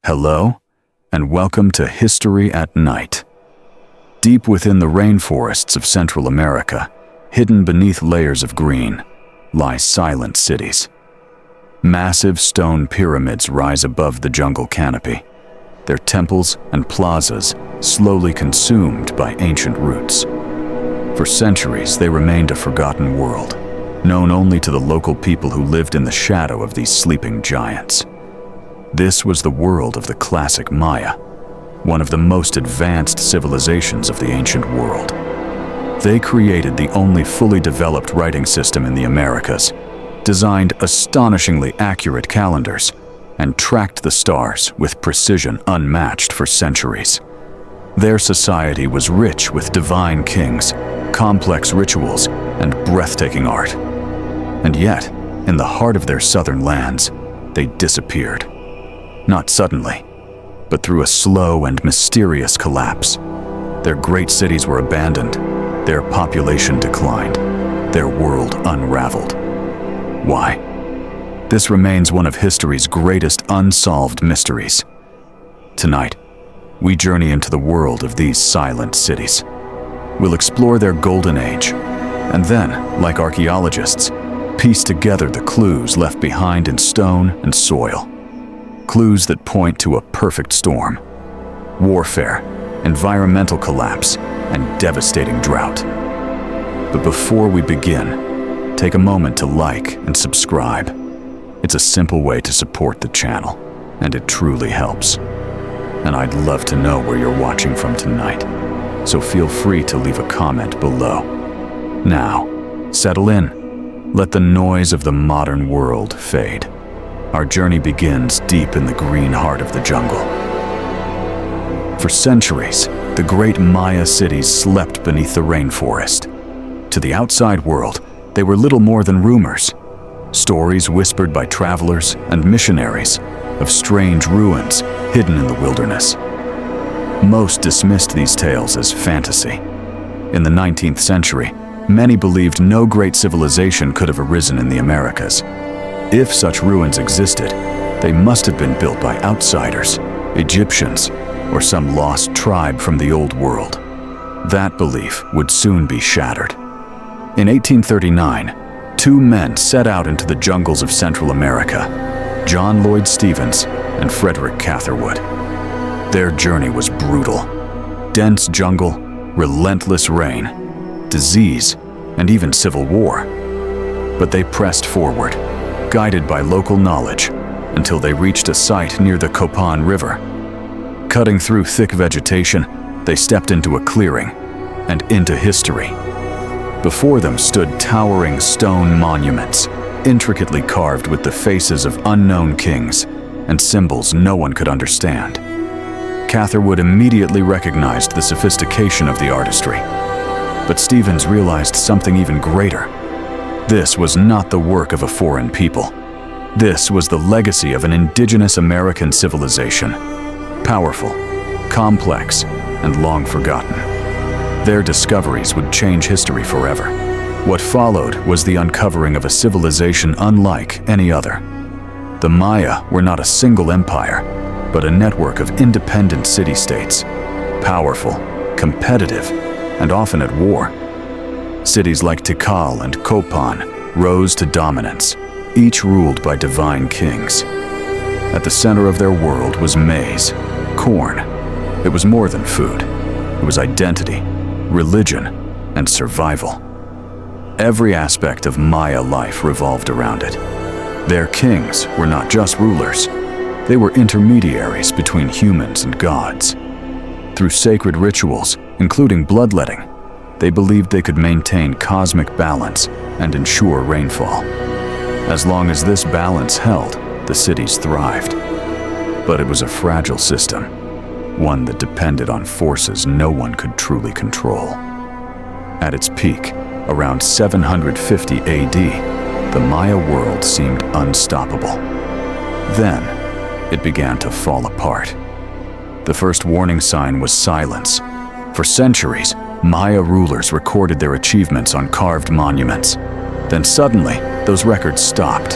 Hello, and welcome to History at Night. Deep within the rainforests of Central America, hidden beneath layers of green, lie silent cities. Massive stone pyramids rise above the jungle canopy, their temples and plazas slowly consumed by ancient roots. For centuries, they remained a forgotten world, known only to the local people who lived in the shadow of these sleeping giants. This was the world of the classic Maya, one of the most advanced civilizations of the ancient world. They created the only fully developed writing system in the Americas, designed astonishingly accurate calendars, and tracked the stars with precision unmatched for centuries. Their society was rich with divine kings, complex rituals, and breathtaking art. And yet, in the heart of their southern lands, they disappeared. Not suddenly, but through a slow and mysterious collapse. Their great cities were abandoned, their population declined, their world unraveled. Why? This remains one of history's greatest unsolved mysteries. Tonight, we journey into the world of these silent cities. We'll explore their golden age, and then, like archaeologists, piece together the clues left behind in stone and soil. Clues that point to a perfect storm: warfare, environmental collapse, and devastating drought. But before we begin, take a moment to like and subscribe. It's a simple way to support the channel, and it truly helps. And I'd love to know where you're watching from tonight, so feel free to leave a comment below. Now, settle in. Let the noise of the modern world fade. Our journey begins deep in the green heart of the jungle. For centuries, the great Maya cities slept beneath the rainforest. To the outside world, they were little more than rumors, stories whispered by travelers and missionaries of strange ruins hidden in the wilderness. Most dismissed these tales as fantasy. In the 19th century, many believed no great civilization could have arisen in the Americas. If such ruins existed, they must have been built by outsiders, Egyptians, or some lost tribe from the old world. That belief would soon be shattered. In 1839, two men set out into the jungles of Central America, John Lloyd Stevens and Frederick Catherwood. Their journey was brutal. Dense jungle, relentless rain, disease, and even civil war. But they pressed forward, guided by local knowledge, until they reached a site near the Copan River. Cutting through thick vegetation, they stepped into a clearing and into history. Before them stood towering stone monuments, intricately carved with the faces of unknown kings and symbols no one could understand. Catherwood immediately recognized the sophistication of the artistry, but Stevens realized something even greater. This was not the work of a foreign people. This was the legacy of an indigenous American civilization, powerful, complex, and long forgotten. Their discoveries would change history forever. What followed was the uncovering of a civilization unlike any other. The Maya were not a single empire, but a network of independent city-states, powerful, competitive, and often at war. Cities like Tikal and Copan rose to dominance, each ruled by divine kings. At the center of their world was maize, corn. It was more than food. It was identity, religion, and survival. Every aspect of Maya life revolved around it. Their kings were not just rulers. They were intermediaries between humans and gods. Through sacred rituals, including bloodletting, they believed they could maintain cosmic balance and ensure rainfall. As long as this balance held, the cities thrived. But it was a fragile system, one that depended on forces no one could truly control. At its peak, around 750 AD, the Maya world seemed unstoppable. Then, it began to fall apart. The first warning sign was silence. For centuries, Maya rulers recorded their achievements on carved monuments. Then suddenly, those records stopped.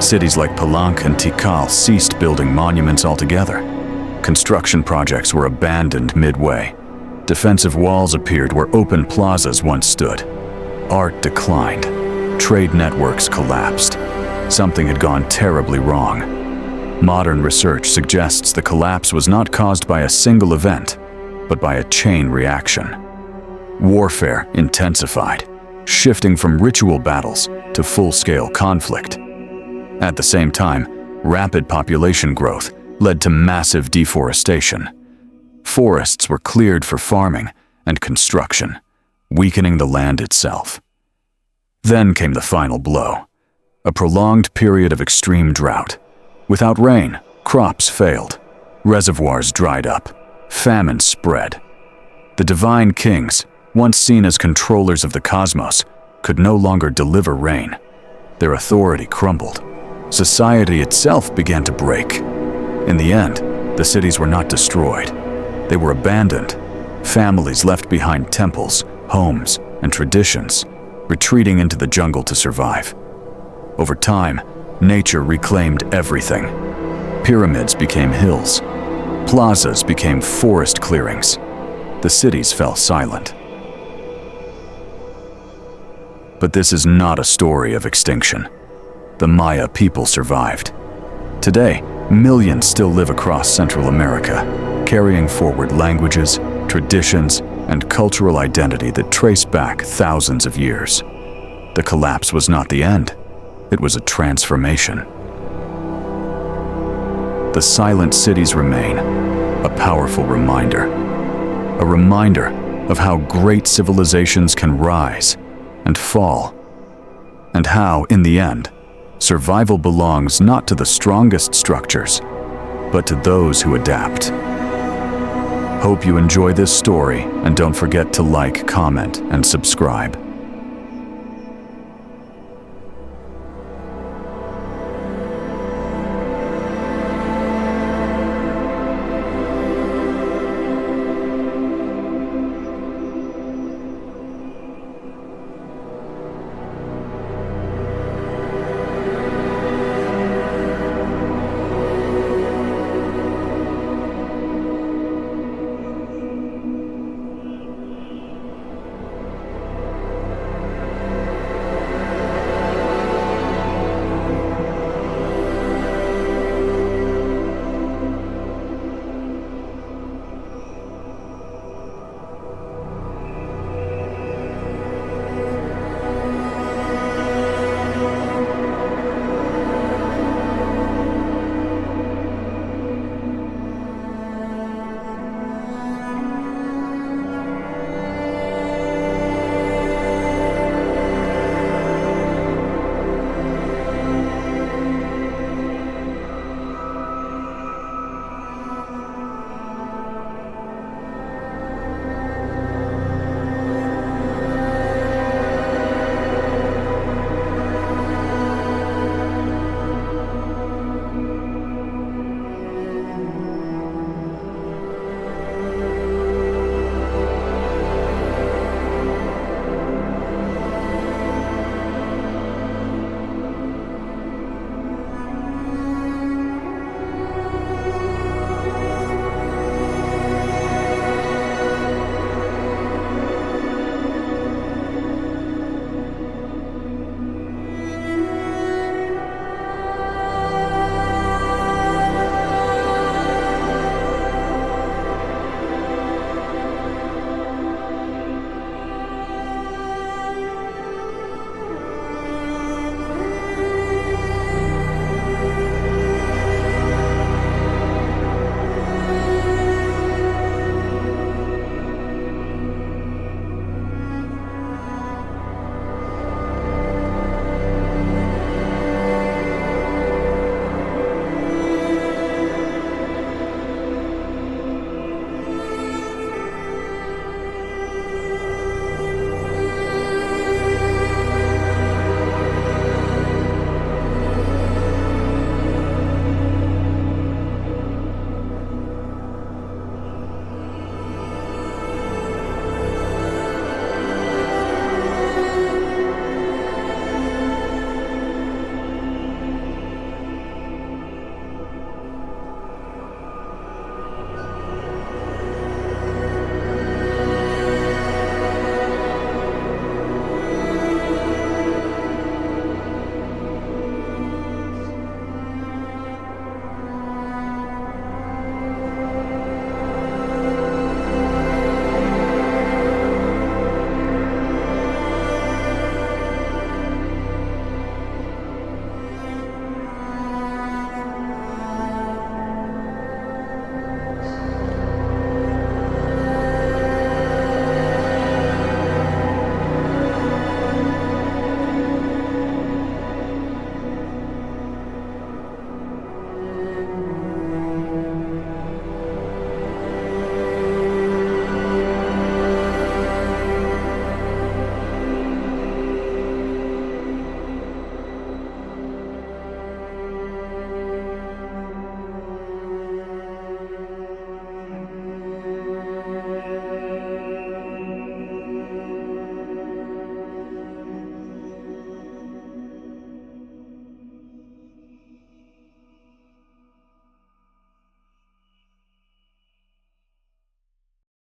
Cities like Palenque and Tikal ceased building monuments altogether. Construction projects were abandoned midway. Defensive walls appeared where open plazas once stood. Art declined. Trade networks collapsed. Something had gone terribly wrong. Modern research suggests the collapse was not caused by a single event, but by a chain reaction. Warfare intensified, shifting from ritual battles to full-scale conflict. At the same time, rapid population growth led to massive deforestation. Forests were cleared for farming and construction, weakening the land itself. Then came the final blow, a prolonged period of extreme drought. Without rain, crops failed, reservoirs dried up, famine spread. The divine kings, once seen as controllers of the cosmos, could no longer deliver rain. Their authority crumbled. Society itself began to break. In the end, the cities were not destroyed. They were abandoned. Families left behind temples, homes, and traditions, retreating into the jungle to survive. Over time, nature reclaimed everything. Pyramids became hills. Plazas became forest clearings. The cities fell silent. But this is not a story of extinction. The Maya people survived. Today, millions still live across Central America, carrying forward languages, traditions, and cultural identity that trace back thousands of years. The collapse was not the end. It was a transformation. The silent cities remain, a powerful reminder. A reminder of how great civilizations can rise and fall, and how, in the end, survival belongs not to the strongest structures, but to those who adapt. Hope you enjoy this story, and don't forget to like, comment, and subscribe.